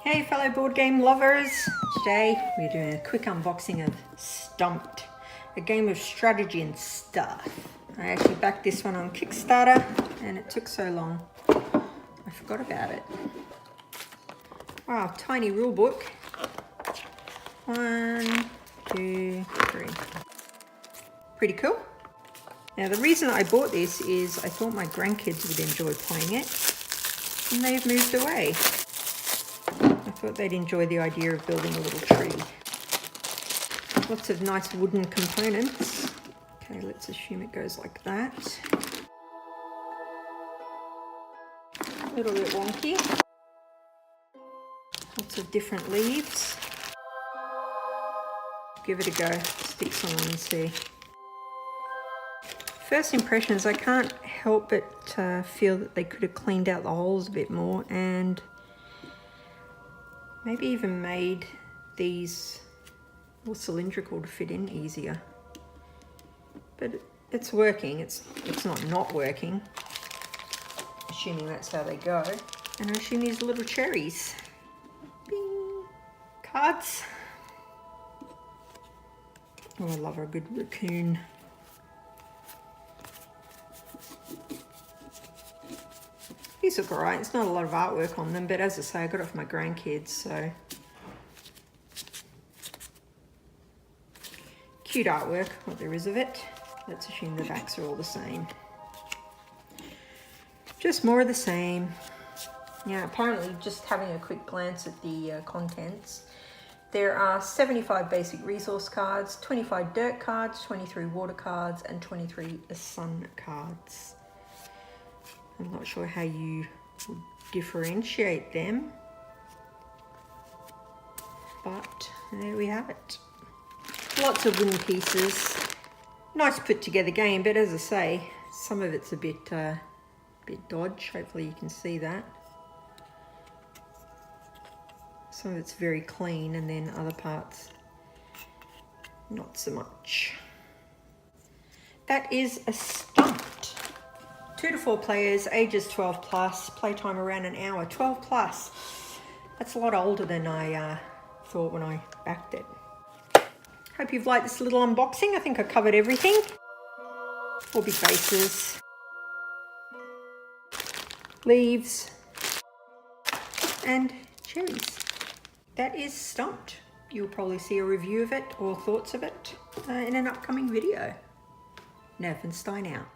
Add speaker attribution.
Speaker 1: Hey fellow board game lovers! Today we're doing a quick unboxing of Stumped, a game of strategy and stuff. I actually backed this one on Kickstarter and it took so long I forgot about it. Wow, tiny rule book. 1, 2, 3. Pretty cool. Now the reason I bought this is I thought my grandkids would enjoy playing it and they've moved away. I thought they'd enjoy the idea of building a little tree. Lots of nice wooden components. Okay, let's assume it goes like that. A little bit wonky. Lots of different leaves. Give it a go, stick some on and see. First impressions, I can't help but feel that they could have cleaned out the holes a bit more and maybe even made these more cylindrical to fit in easier. But it's working, it's not working. Assuming that's how they go. And I assume these little cherries. Bing! Cards. Oh, I love a good raccoon. These look alright. It's not a lot of artwork on them, but as I say, I got it for my grandkids, so cute artwork, what there is of it. Let's assume the backs are all the same. Just more of the same. Yeah, apparently, just having a quick glance at the contents, there are 75 basic resource cards, 25 dirt cards, 23 water cards, and 23 sun cards. I'm not sure how you would differentiate them, but there we have it. Lots of wooden pieces. Nice put together game, but as I say, some of it's a bit dodge. Hopefully you can see that. Some of it's very clean and then other parts not so much. That is a Stumped. 2 to 4 players, ages 12 plus, playtime around an hour, 12 plus. That's a lot older than I thought when I backed it. Hope you've liked this little unboxing. I think I covered everything. 4 big bases, leaves, and cherries. That is Stumped. You'll probably see a review of it or thoughts of it in an upcoming video. Nervenstein out.